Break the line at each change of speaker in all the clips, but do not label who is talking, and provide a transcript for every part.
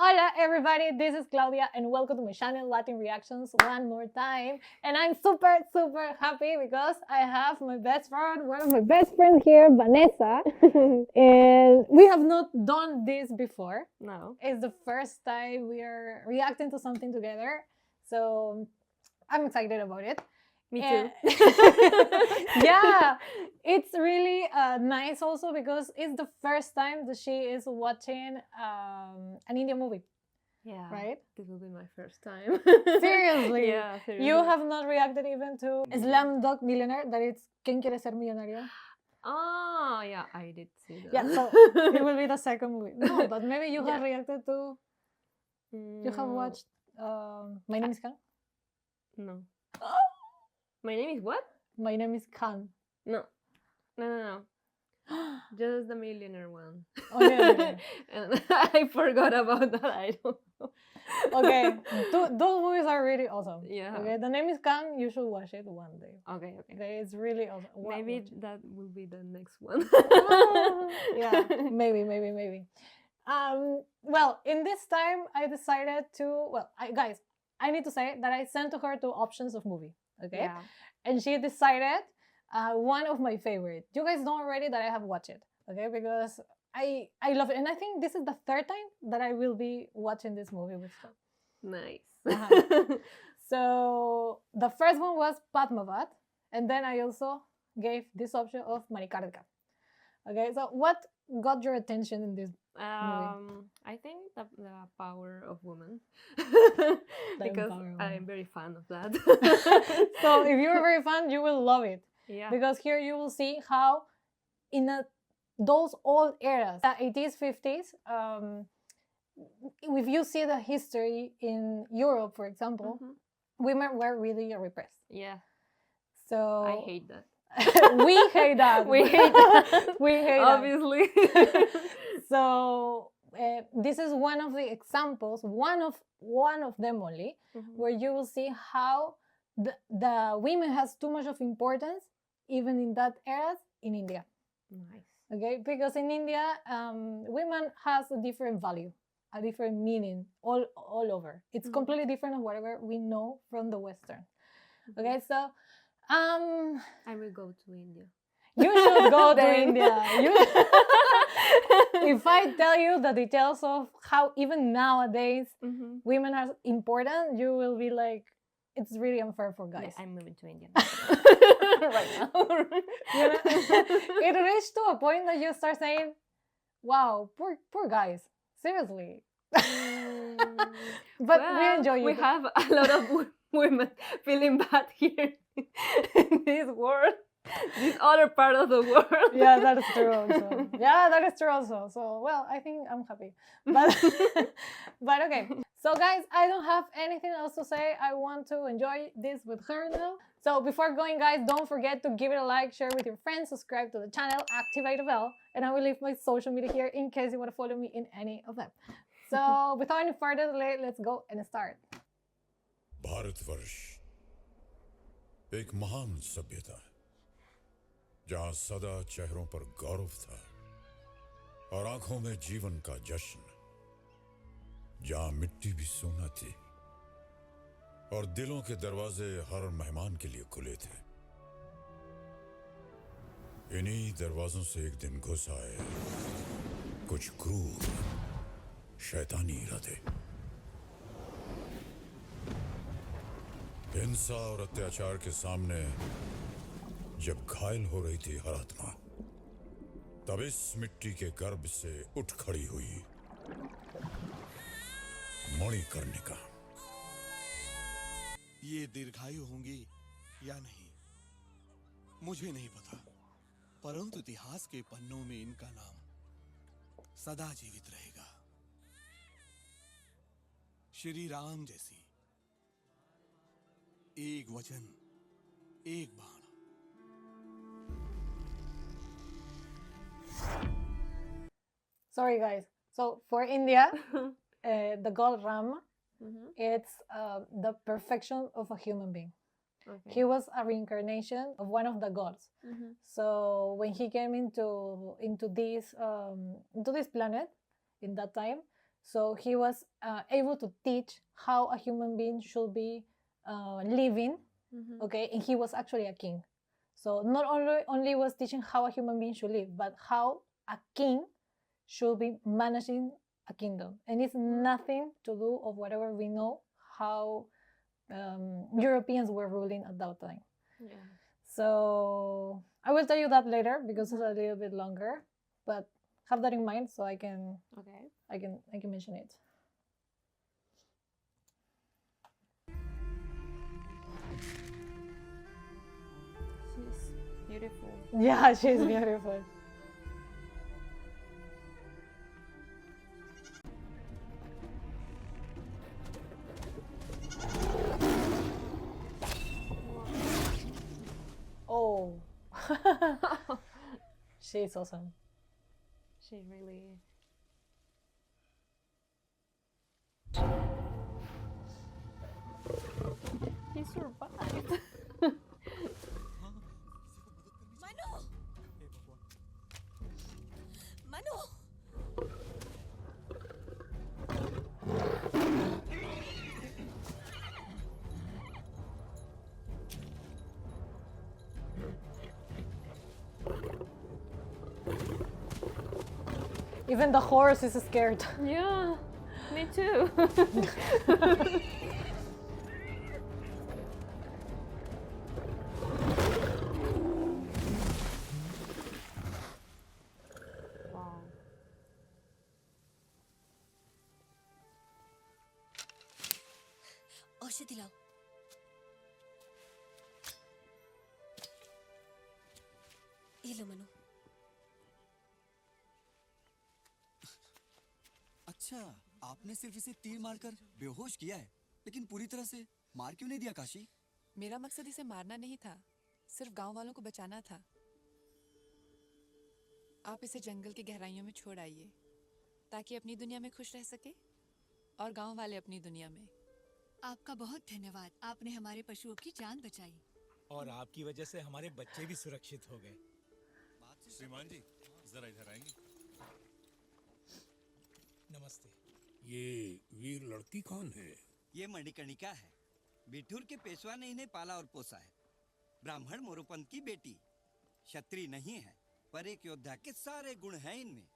Hola everybody, this is Claudia and welcome to my channel Latin Reactions one more time. And I'm super happy because I have my best friend, one of my best friends here, Vanessa. And we have not done this before.
No.
It's the first time we are reacting to something together. So I'm excited about it.
Me too.
Yeah, it's really nice also because it's the first time that she is watching an Indian movie.
Yeah.
Right?
This will be my first time.
Seriously?
Yeah, seriously.
You have not reacted even to Slumdog Millionaire, that it's ¿Quién quiere ser millonario?
Oh, yeah, I did see that.
Yeah, so it will be the second movie. No, but maybe you have reacted to... You have watched My Name is Khan?
No. My name is what?
My Name is Khan.
No. Just the millionaire one.
Okay.
And I forgot about that. I don't know.
Okay, those movies are really awesome.
Yeah.
Okay, The Name is Khan. You should watch it one day.
Okay.
Okay, it's really awesome.
Maybe that will be the next one.
Yeah, maybe. Well, in this time, I decided to. Well, guys, I need to say that I sent to her two options of movie. Okay,
Yeah.
and she decided one of my favorite. You guys know already that I have watched it. Okay, because I love it, and I think this is the third time that I will be watching this movie with her.
Nice.
So the first one was Padmavat, and then I also gave this option of Manikarnika. Okay, so what got your attention in this movie?
I think the power of women
Because
I'm very fan of that.
So if you're very fan, you will love it.
Yeah.
Because here you will see how in those old eras, the 80s, 50s, if you see the history in Europe, for example, women were really repressed.
Yeah.
So
I hate that.
We hate that.
We hate that.
We hate
Obviously.
that. So this is one of the examples, one of them only, where you will see how the women has too much of importance, even in that era in India.
Nice.
Okay, because in India, women has a different value, a different meaning all over. It's completely different of whatever we know from the Western. Okay, so
I will go to India.
You should go to India. If I tell you the details of how even nowadays women are important, you will be like, it's really unfair for guys.
Yeah, I'm moving to India right now.
It reached to a point that you start saying, wow, poor guys. Seriously. But
well,
we enjoy it.
We have a lot of women feeling bad here in this world. This other part of the world.
Yeah, that is true also. Yeah, that is true also. So, well, I think I'm happy. But okay. So, guys, I don't have anything else to say. I want to enjoy this with her now. So, before going, guys, don't forget to give it a like, share with your friends, subscribe to the channel, activate the bell, and I will leave my social media here in case you want to follow me in any of them. So, without any further delay, let's go and start.
Bharatvarsh एक महान सभ्यता है जहां सदा चेहरों पर गौरव था और आंखों में जीवन का जश्न, जहां मिट्टी भी सोना थी और दिलों के दरवाजे हर मेहमान के लिए खुले थे। इन्हीं दरवाजों से एक दिन घुस आए कुछ क्रूर शैतानी इरादे। हिंसा और अत्याचार के सामने जब घायल हो रही थी हर आत्मा, तब इस मिट्टी के गर्भ से उठ खड़ी हुई मणिकर्णिका।
ये दीर्घायु होंगी या नहीं मुझे नहीं पता, परंतु इतिहास के पन्नों में इनका नाम सदा जीवित रहेगा। श्री राम जैसी एक वचन एक बाण।
Sorry, guys. So, for India, the god Ram, it's the perfection of a human being. Okay. He was a reincarnation of one of the gods. So when he came into this planet in that time, So he was able to teach how a human being should be living. Okay, and he was actually a king. So not only was teaching how a human being should live, but how a king should be managing a kingdom. And it's nothing to do of whatever we know how Europeans were ruling at that time.
Yeah.
So I will tell you that later because it's a little bit longer, but have that in mind so I can mention it.
She's beautiful.
Yeah, she's beautiful. Oh, she's awesome.
She really. He survived.
Manu! Manu!
Even the horse is scared.
Yeah, me too. Wow.
औषधि लाओ ये लो मनु
अच्छा, आपने सिर्फ इसे तीर मारकर बेहोश किया है, लेकिन पूरी तरह से मार क्यों नहीं दिया काशी?
मेरा मकसद इसे मारना नहीं था, सिर्फ गांव वालों को बचाना था। आप इसे जंगल की गहराइयों में छोड़ आइए, ताकि अपनी दुनिया में खुश रह सके और गांव वाले अपनी दुनिया में।
आपका बहुत धन्यवाद, आपने हमारे पशुओं की जान बचाई।
और आपकी वजह से हमारे बच्चे भी सुरक्षित हो गए।
श्रीमान जी जरा इधर आएंगे।
नमस्ते।
ये वीर लड़की कौन है?
ये मणिकर्णिका है। बिठूर के पेशवा ने इन्हें पाला और पोसा है। ब्राह्मण मोरोपंत की बेटी, क्षत्रिय नहीं है, पर एक योद्धा के सारे गुण हैं इनमें।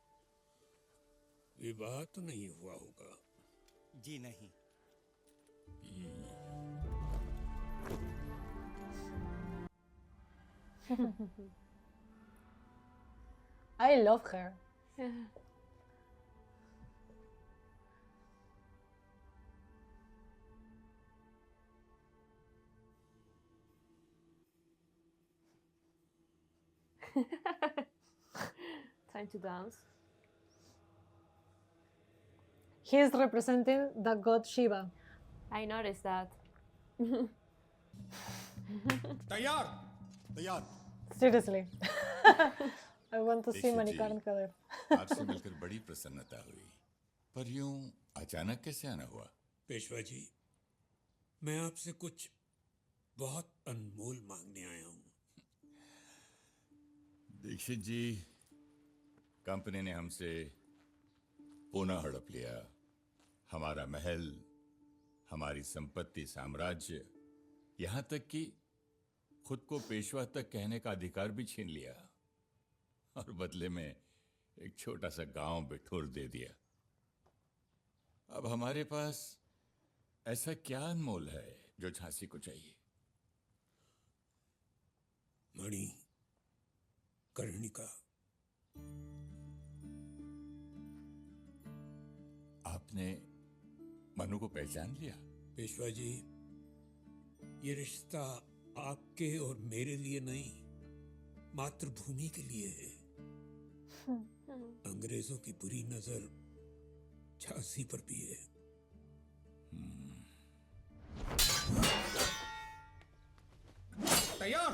विवाह तो नहीं हुआ होगा?
जी नहीं।
I love her.
Time to dance.
He is representing the god Shiva.
I noticed that.
तैयार तैयार।
Seriously. I want to see
देखिए जी,
Manikarnika there.
आपसे मिलकर बड़ी प्रसन्नता हुई, पर यूं अचानक कैसे आना हुआ?
पेशवा जी, मैं आपसे कुछ बहुत अनमोल मांगने आया हूँ।
दीक्षित जी, कंपनी ने हमसे पुनः हड़प लिया। हमारा महल, हमारी संपत्ति, साम्राज्य, यहाँ तक कि खुद को पेशवा तक कहने का अधिकार भी छीन लिया, और बदले में एक छोटा सा गांव बिठूर दे दिया। अब हमारे पास ऐसा क्या अनमोल है जो झांसी को चाहिए?
मणि कर्णिका।
आपने मनु को पहचान लिया?
पेशवा जी, ये रिश्ता आपके और मेरे लिए नहीं, मातृभूमि के लिए है। अंग्रेजों की बुरी नजर झांसी पर भी है।
तैयार।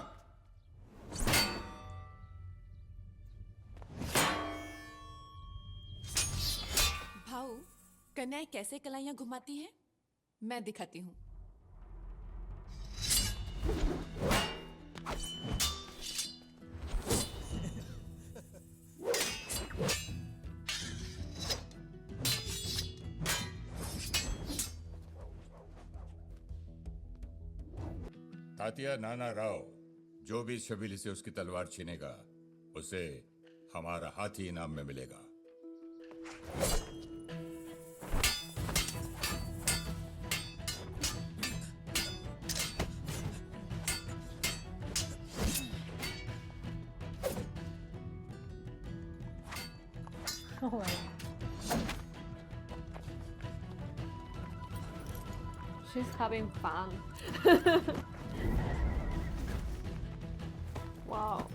भाऊ, कन्याएं कैसे कलाइयां घुमाती हैं? मैं दिखाती हूँ।
तात्या नाना राव, जो भी इस शबीली से उसकी तलवार छीनेगा उसे हमारा हाथी इनाम में मिलेगा।
Oh my God.
She's having fun. Wow.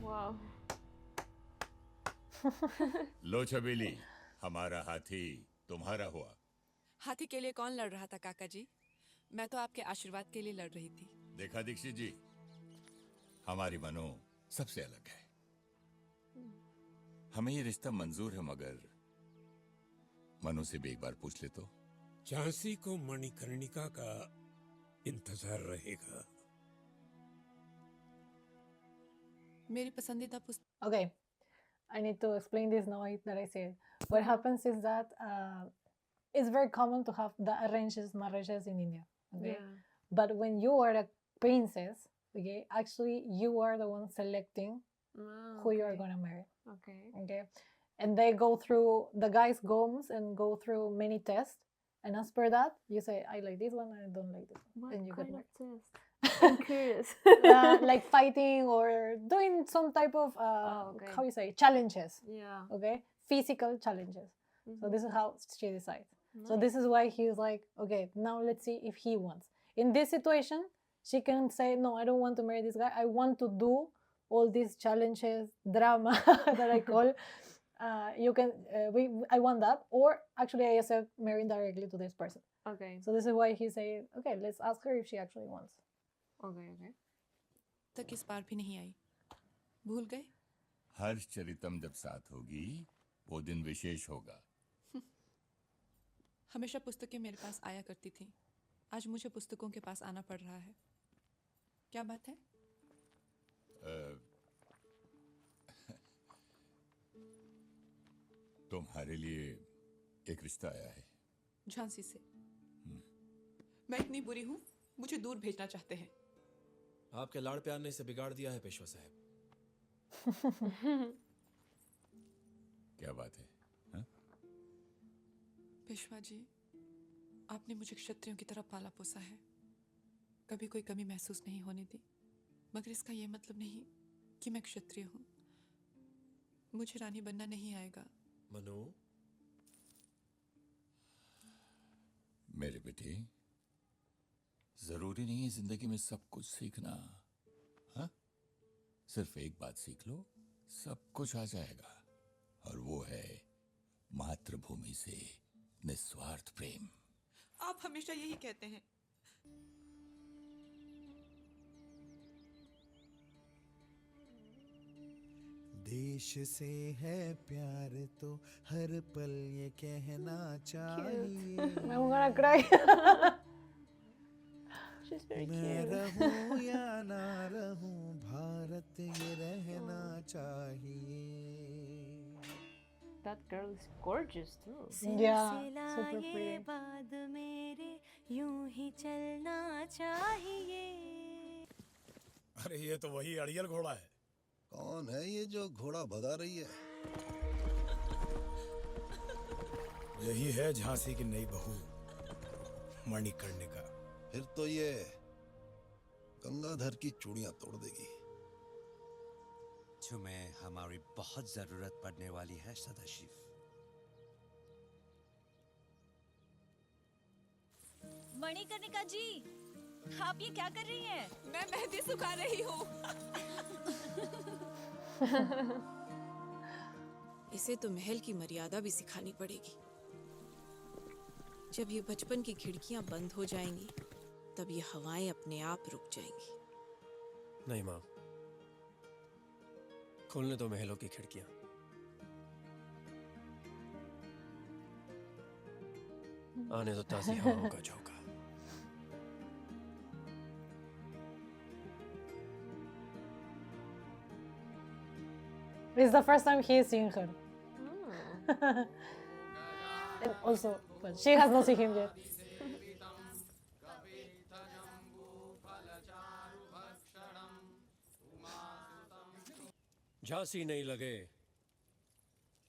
Wow.
लो छबीली, हमारा हाथी तुम्हारा हुआ।
हाथी के लिए कौन लड़ रहा था काका जी? मैं तो आपके आशीर्वाद के लिए लड़ रही थी।
देखा दीक्षित जी, हमारी मनो सबसे अलग है। हमें ये रिश्ता मंजूर है, मगर मनु से भी एक बार पूछ ले तो।
झांसी को मणिकर्णिका का इंतजार रहेगा।
मेरी पसंदीदा पुस्तक
Okay, I need to explain this now that I said. What happens is that it's very common to have the arranged marriages in India. Okay, but when you are a princess, okay, actually you are the one selecting who you are gonna marry.
Okay.
Okay, and they go through, the guys goes and go through many tests, and as per that, you say I like this one, I don't like this one,
What
and you get
kind
married.
of test? I'm curious.
Like fighting or doing some type of
okay.
how you say, challenges.
Yeah.
Okay, physical challenges. So this is how she decides. So
Nice.
this is why he's like, okay, now let's see if he wants. In this situation, she can say, no, I don't want to marry this guy. I want to do all these challenges, drama that I call. You can, I want that, or actually I accept marrying directly to this person.
Okay.
So this is why he say, okay, let's ask her if she actually wants.
Okay. Okay.
तक इस बार भी नहीं आई। भूल गए?
हर्ष चरितम जब साथ होगी वो दिन विशेष होगा।
हमेशा पुस्तकें मेरे पास आया करती थी। आज मुझे पुस्तकों के पास आना पड़ रहा है। क्या बात है?
तुम्हारे लिए एक रिश्ता आया है।
झांसी से। मैं इतनी बुरी हूँ, मुझे दूर भेजना चाहते हैं।
आपके लाड़ प्यार ने इसे बिगाड़ दिया है पेशवा साहब।
क्या बात है? हा?
पेशवा जी, आपने मुझे क्षत्रियों की तरह पाला पोसा है। कभी कोई कमी महसूस नहीं होने दी, मगर इसका ये मतलब नहीं कि मैं क्षत्रिय हूँ। मुझे रानी बनना नहीं आएगा।
मनु,
मेरे बेटे, जरूरी नहीं है जिंदगी में सब कुछ सीखना। हाँ? सिर्फ एक बात सीख लो, सब कुछ आ जाएगा, और वो है मातृभूमि से निस्वार्थ प्रेम।
आप हमेशा यही कहते हैं।
देश से है प्यार तो हर पल ये कहना चाहिए।
I'm gonna cry.
She's very
मैं
cute.
रहूं या ना रहूं, भारत ये रहना चाहिए।
That girl is gorgeous too.
Yeah, super pretty.
बाद मेरे यूं ही चलना चाहिए।
अरे ये तो वही अड़ियल घोड़ा है।
कौन है ये जो घोड़ा भगा रही है?
यही है झांसी की नई बहू मणिकर्णिका।
फिर तो ये गंगाधर की चूड़ियां तोड़ देगी।
तुम्हें हमारी बहुत जरूरत पड़ने वाली है सदाशिव।
मणिकर्णिका जी, आप ये क्या कर रही हैं?
मैं मेहंदी सुखा रही हूँ। इसे तो महल की मर्यादा भी सिखानी पड़ेगी।
जब ये बचपन की खिड़कियां बंद हो जाएंगी तब ये हवाएं अपने आप रुक जाएंगी।
नहीं माँ, खोलने दो महलों की खिड़कियां। आने दो ताजी हवाओं का झोंका।
It's the first time he is seeing her. And also, but she has not seen him yet.
Jhansi नहीं लगे,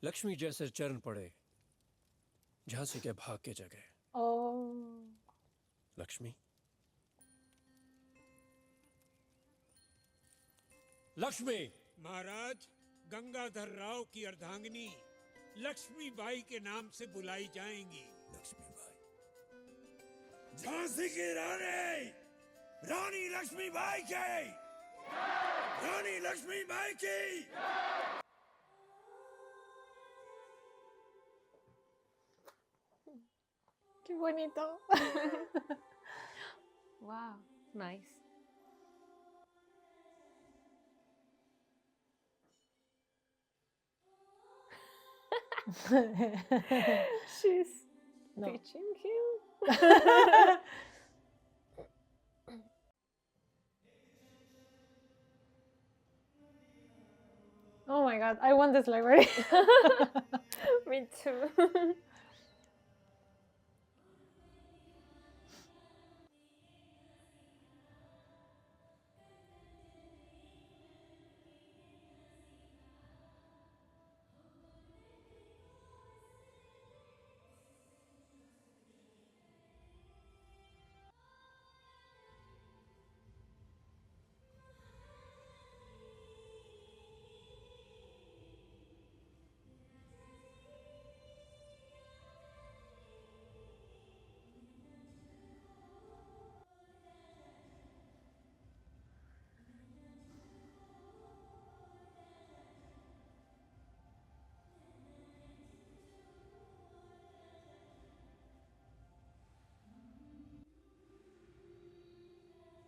लक्ष्मी जैसे चरण पड़े, झांसी के भाग के जगह।
Oh.
लक्ष्मी, लक्ष्मी।
महाराज, गंगाधर राव की अर्धांगिनी लक्ष्मी बाई के नाम से बुलाई जाएंगी।
लक्ष्मी बाई, झांसी की रानी, रानी लक्ष्मी बाई की, रानी लक्ष्मी बाई की।
Qué bonito.
Wow, nice. She's pitching him.
Oh my god, I want this library.
Me too.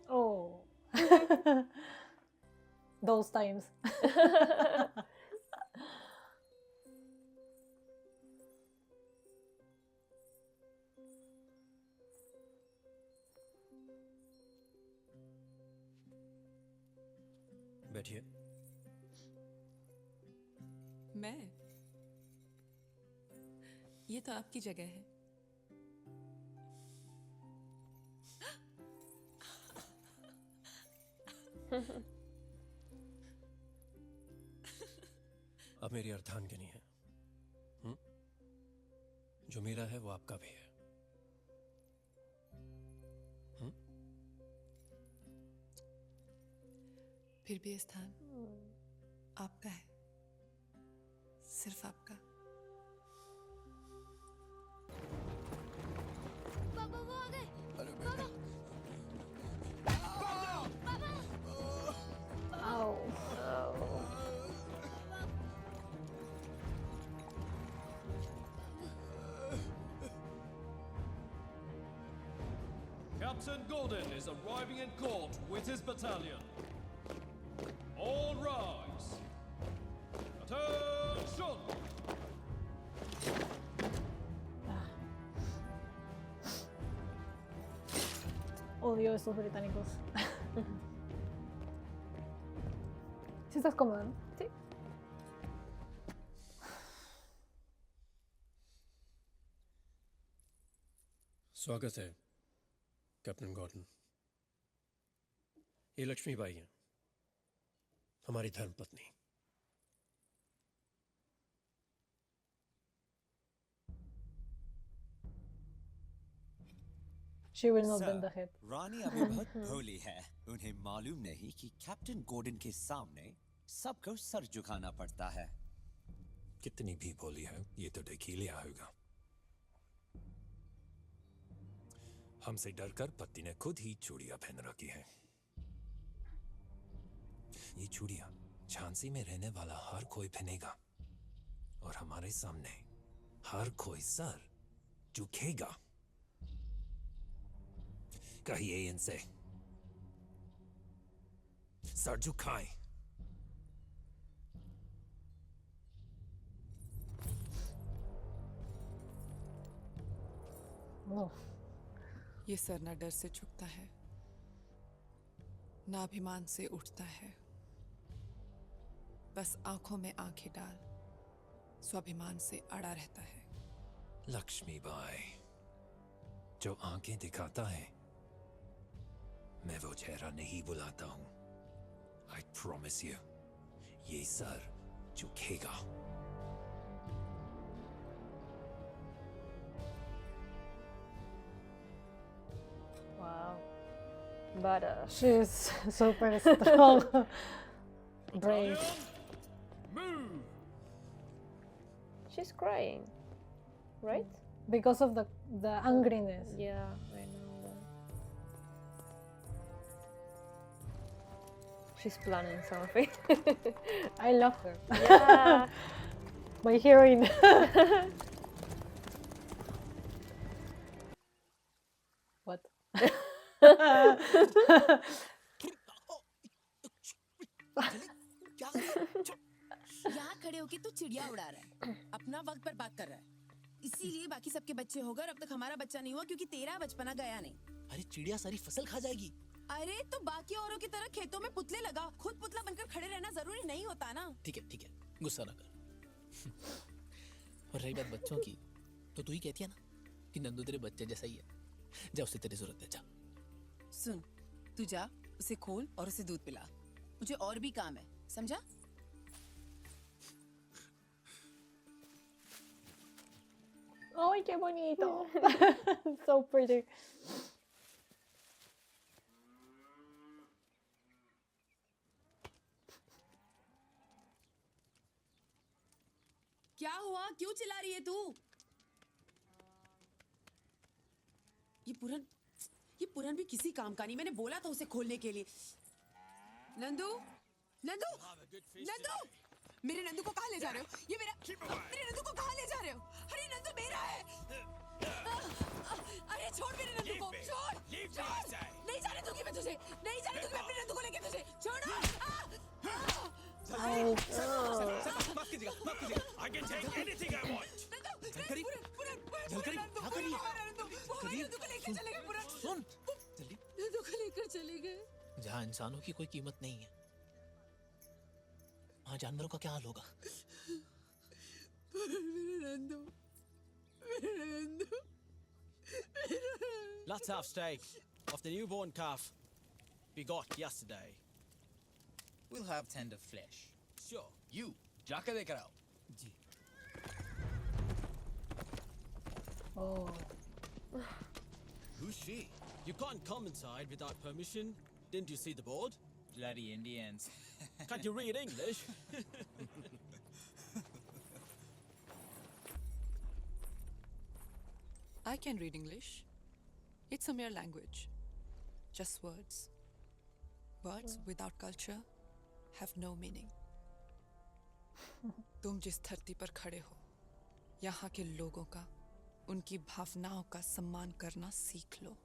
Oh. Those times.
बैठिए।
मैं? ये तो आपकी जगह है।
अब मेरी अर्धांगिनी है। जो मेरा है वो आपका भी है।
फिर भी ये स्थान आपका है, सिर्फ आपका।
पापा वो आ गए।
Captain Gordon is arriving in court with his battalion. All rise. Attention!
Odio estos británicos. ¿Sí estás cómoda, no?
Sí.
स्वागत है कैप्टन गॉर्डन। ये लक्ष्मी बाई हैं, हमारी धर्मपत्नी।
She will not bend the head.
रानी अभी बहुत भोली है। उन्हें मालूम नहीं कि कैप्टन गॉर्डन के सामने सबको सर झुकाना पड़ता है।
कितनी भी भोली है, ये तो देख ही लिया होगा। हमसे डरकर पति ने खुद ही चूड़ियां पहन रखी है। ये चूड़ियां झांसी में रहने वाला हर कोई पहनेगा और हमारे सामने हर कोई सर झुकेगा। कहिए इनसे सर झुकाएं।
ये सर ना डर से झुकता है ना अभिमान से उठता है, बस आंखों में आंखें डाल स्वाभिमान से अड़ा रहता है।
लक्ष्मी बाई, जो आंखें दिखाता है मैं वो चेहरा नहीं बुलाता हूं। I promise you, ये सर झुकेगा।
Wow. But
She's super strong, brave.
Move.
She's crying, right?
Because of the angriness.
Yeah, I know that. She's planning something.
I love her.
Yeah.
My heroine. What?
यहाँ खड़े होके तू चिड़िया उड़ा रहा है, अपना वक्त पर बात कर रहा है। इसीलिए बाकी सबके बच्चे हो गए और अब तक हमारा बच्चा नहीं हुआ क्योंकि तेरा बचपना गया नहीं।
अरे चिड़िया सारी फसल खा जाएगी।
अरे तो बाकी औरों की तरह खेतों में पुतले लगा, खुद पुतला बनकर खड़े रहना जरूरी नहीं होता ना।
ठीक है गुस्सा ना कर। और रही बात बच्चों की, तो तू ही कहती है ना कि नंदू तेरे बच्चे जैसा ही है। जा, उसे तेरी जरूरत है, जा।
सुन, तू जा, उसे खोल और उसे दूध पिला। मुझे और भी काम है, समझा?
Ay, qué bonito. So pretty.
क्या हुआ? क्यों चिल्ला रही है तू? ये पूरन भी किसी काम का नहीं। मैंने बोला था उसे खोलने के लिए। नंदू, नंदू, नंदू, मेरे नंदू को कहाँ ले जा रहे हो? ये मेरे नंदू को कहाँ ले जा रहे हो? अरे नंदू मेरा है। अरे छोड़ मेरे नंदू को, छोड़। नहीं जाने दूंगी मैं तुझे, नहीं जाने दूंगी मैं अपने नंदू को लेके तुझे। छोड़ो।
माफ कीजिएगा। I can take anything I want. जलकरी, क्या कर रही है? सुन, जल्दी।
नंदू को लेकर चले गए।
जहाँ इंसानों की कोई कीमत नहीं है, वहाँ जानवरों का क्या हाल होगा?
Let's have steak of the newborn calf we got yesterday.
We'll have tender flesh.
Sure.
You, जाके लेकर आओ।
जी।
Oh.
Who's she? You can't come inside without permission. Didn't you see the board?
Bloody Indians.
Can't you read English?
I can read English. It's a mere language. Just words. Words without culture have no meaning. तुम जिस धरती पर खड़े हो, यहाँ के लोगों का, उनकी भावनाओं का सम्मान करना सीख लो।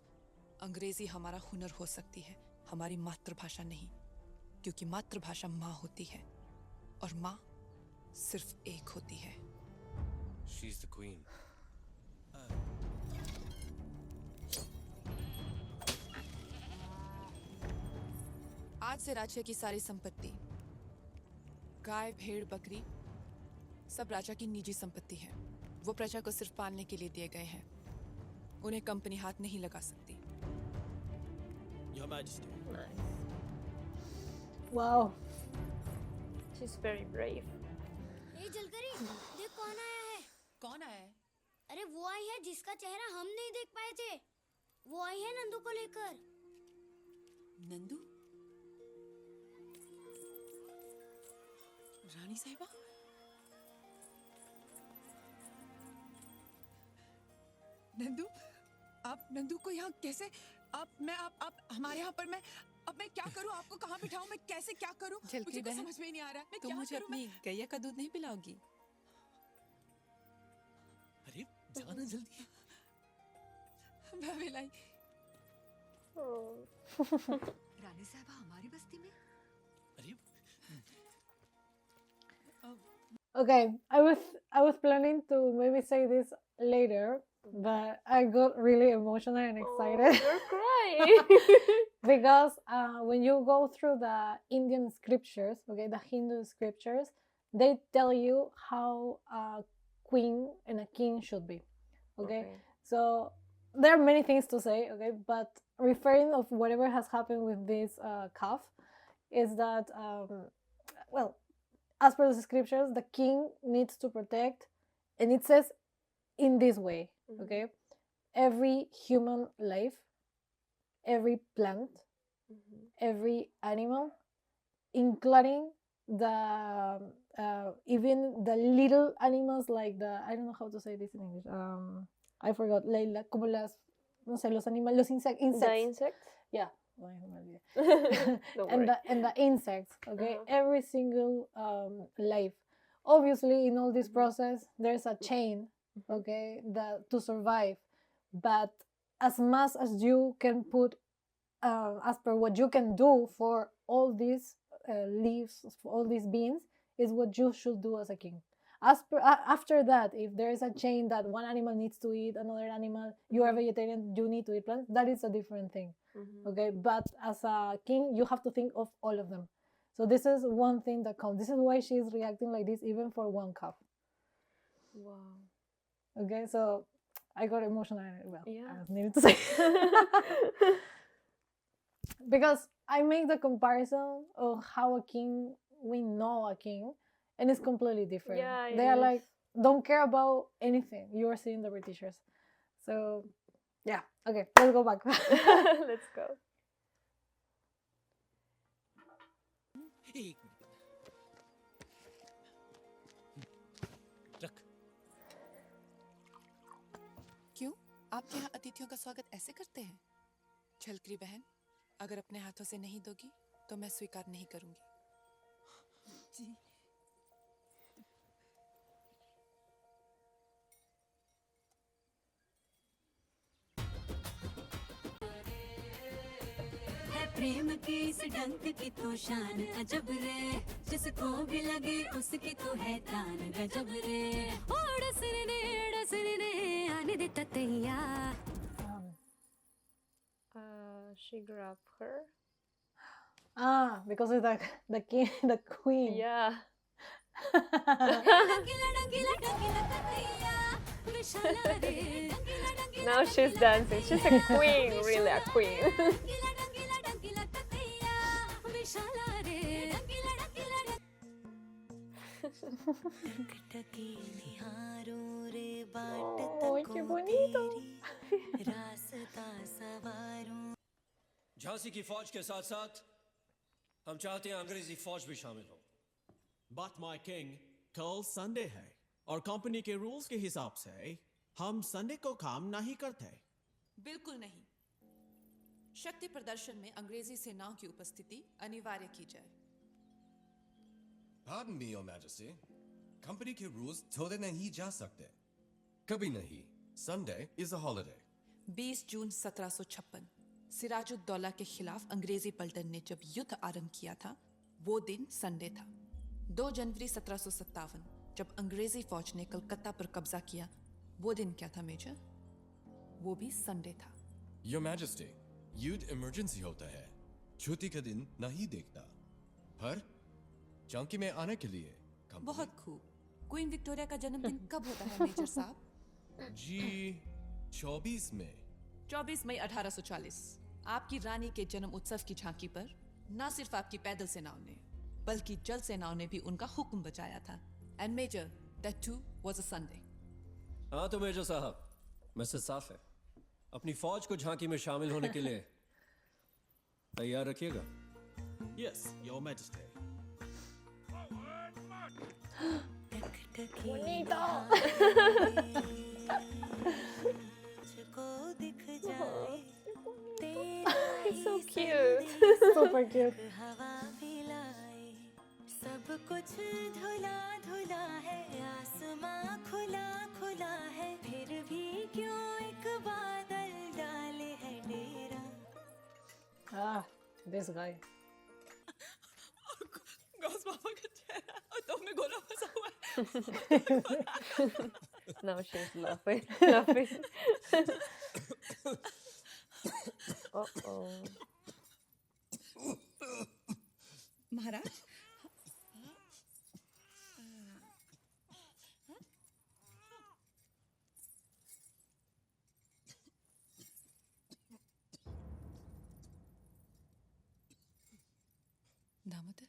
अंग्रेजी हमारा हुनर हो सकती है, हमारी मातृभाषा नहीं, क्योंकि मातृभाषा माँ होती है और माँ सिर्फ एक होती है।
She's the queen.
आज से राज्य की सारी संपत्ति, गाय, भेड़, बकरी, सब राजा की निजी संपत्ति है। वो प्रजा को सिर्फ पालने के लिए दिए गए हैं। उन्हें कंपनी हाथ नहीं लगा सकती।
Your Majesty.
Wow.
She's very brave.
ए जलकरी, देख कौन आया है?
कौन आया है?
अरे वो आई है जिसका चेहरा हम नहीं देख पाए थे। वो आई है नंदू को लेकर।
नंदू? रानी साहिबा? नंदू, आप नंदू को यहाँ कैसे? आप हमारे यहाँ पर मैं क्या करूँ? आपको कहाँ बिठाऊँ? मैं कैसे क्या करूँ? मुझे तो समझ में ही नहीं आ रहा। मैं
तुम
क्या
मुझे
करूँ?
अपनी गैया का दूध नहीं पिलाओगी?
अरे जाना जल्दी।
मैं पिलाई। रानी साहबा हमारी बस्ती में?
Okay, I was planning to maybe say this later, but I got really emotional and excited.
You're crying.
Because when you go through the Indian scriptures, okay, the Hindu scriptures, they tell you how a queen and a king should be. Okay, so there are many things to say, okay, but referring of whatever has happened with this calf is that well, as per the scriptures, the king needs to protect, and it says in this way, okay, every human life, every plant, every animal, including the even the little animals like the, I don't know how to say this in English. I forgot. Like como las, no sé, los animales, los insects.
The insects?
Yeah.
Don't
and
worry.
the insects, okay, every single life. Obviously, in all this process, there's a chain, okay, that to survive. But as much as you can put, as per what you can do for all these leaves, for all these beings, is what you should do as a king. As per, after that, if there is a chain that one animal needs to eat another animal, you are vegetarian, you need to eat plants, that is a different thing. Okay, but as a king, you have to think of all of them. So this is one thing that counts. This is why she is reacting like this, even for one calf.
Wow.
Okay, so I got emotional. Well,
Yeah.
I just needed to say because I make the comparison of how a king, we know a king, and it's completely different.
Yeah, it
they are
is.
like, don't care about anything. You are seeing the Britishers. So yeah, okay, let's go back.
Let's go.
एक रख।
क्यों? आप यहाँ अतिथियों का स्वागत ऐसे करते हैं? छलकरी बहन, अगर अपने हाथों से नहीं दोगी तो मैं स्वीकार नहीं करूंगी।
जी।
है प्रेम की इस डंक की तो शान अजब रे, जिसको भी लगे उसकी तो है तान गजब रे। ओ डसने आने दे ततैया।
She grabbed her.
Because of the king, the queen.
Yeah. Now she's dancing. She's a queen, really a queen.
¡Ay, qué bonito!
Jhansi की फौज के साथ साथ हम चाहते हैं अंग्रेजी फौज भी शामिल हो।
But my king, कल संडे है और कंपनी के रूल्स के हिसाब से हम संडे को काम नहीं करते।
बिल्कुल नहीं। शक्ति प्रदर्शन में अंग्रेजी सेनाओं की उपस्थिति अनिवार्य की जाए।
Pardon me, Your Majesty. Company के रूल्स तोड़े नहीं जा सकते। कभी नहीं। Sunday is a holiday.
20 जून 1756 सिराजुद्दौला के खिलाफ अंग्रेजी पलटन ने जब युद्ध आरंभ किया था, वो दिन संडे था। 2 जनवरी 1757 जब अंग्रेजी फौज ने कलकत्ता पर कब्जा किया, वो दिन क्या था मेजर? वो भी संडे था।
Your Majesty, युद्ध इमरजेंसी होता है। छुट्टी का दिन नहीं देखता। पर चौकी में आने के लिए
बहुत खूब। क्वीन विक्टोरिया का जन्मदिन कब होता है मेजर साहब?
जी 24 में।
24 मई 1840 आपकी रानी के जन्म उत्सव की झांकी पर न सिर्फ आपकी पैदल सेनाओं ने बल्कि जल सेनाओं ने भी उनका हुक्म बजाया था। And major, that too was a Sunday.
हाँ तो मेजर साहब, मैसेज साफ है। अपनी फौज को झांकी में शामिल होने के लिए तैयार रखिएगा।
Yes, Your Majesty.
It's so cute.
Super cute.
सब कुछ धुला धुला है, आसमां खुला खुला है, फिर भी क्यों एक बादल डाले है डेरा।
This guy.
गॉस पापा का चेहरा और तुम में गोला फंसा हुआ है.
Now she's laughing. Uh-oh.
Maharaj
Damodar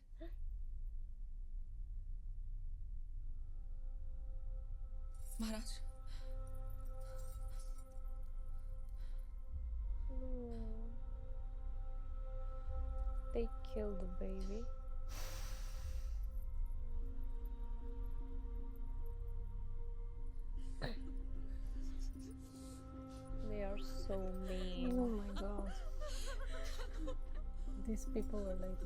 Maharaj
They killed the baby. They are so mean.
Oh my god. These people are like.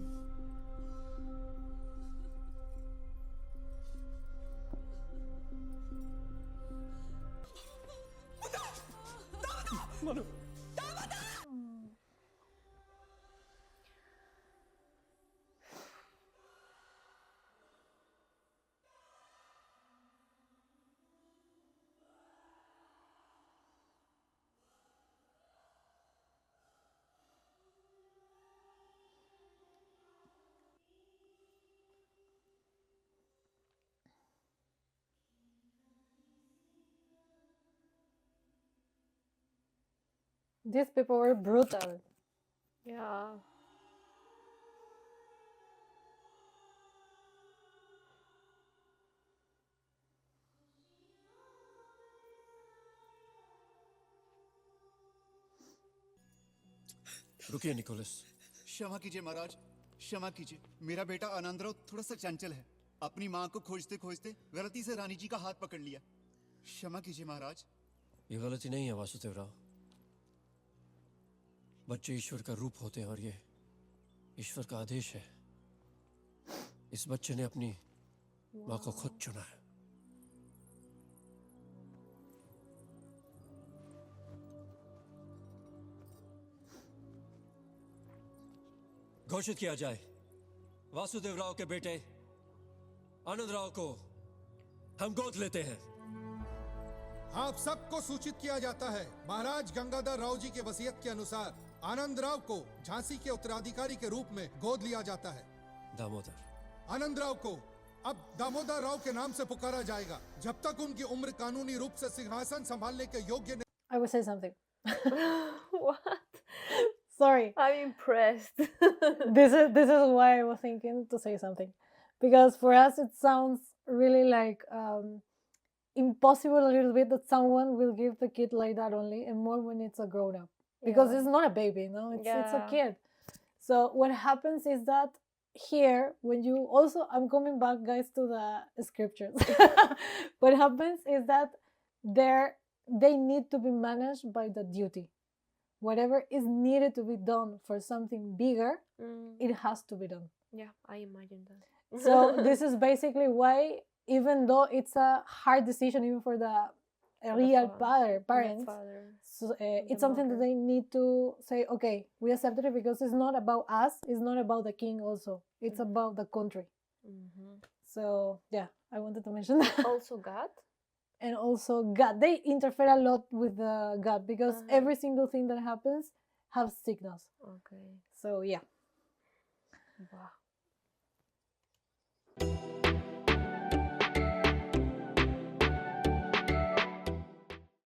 Manu.
These people were brutal.
Yeah.
रुकिए निकोलस.
क्षमा कीजिए महाराज, क्षमा कीजिए. मेरा बेटा आनंदराव थोड़ा सा चंचल है. अपनी माँ को खोजते खोजते गलती से रानी जी का हाथ पकड़ लिया. क्षमा कीजिए महाराज.
ये गलती नहीं है वासुदेव राव. बच्चे ईश्वर का रूप होते हैं और ये ईश्वर का आदेश है. इस बच्चे ने अपनी माँ को खुद चुना है. घोषित किया जाए वासुदेव राव के बेटे आनंद राव को हम गोद लेते हैं.
आप सबको सूचित किया जाता है, महाराज गंगाधर राव जी के वसीयत के अनुसार आनंद राव को झांसी के उत्तराधिकारी के रूप में गोद लिया जाता है.
दामोदर.
आनंद राव को अब दामोदर राव के नाम से पुकारा जाएगा जब तक उनकी उम्र कानूनी रूप से सिंहासन संभालने के योग्य नहीं.
I will say something.
What?
Sorry.
I'm impressed.
This is why I was thinking to say something, because for us it sounds really like impossible a little bit that someone will give the kid like that only, and more when it's a grown up, because
Yeah.
it's not a baby, no, it's a
Yeah.
kid. So what happens is that here, when you also, I'm coming back, guys, to the scriptures. What happens is that they need to be managed by the duty. Whatever is needed to be done for something bigger, it has to be done.
Yeah, I imagine that.
So this is basically why, even though it's a hard decision even for the real parents, so, it's something that they need to say, okay, we accepted it because it's not about us, it's not about the king also, it's about the country. So yeah, I wanted to mention that.
Also God.
And also God, they interfere a lot with the God, because every single thing that happens has signals.
Okay.
So yeah.
Wow.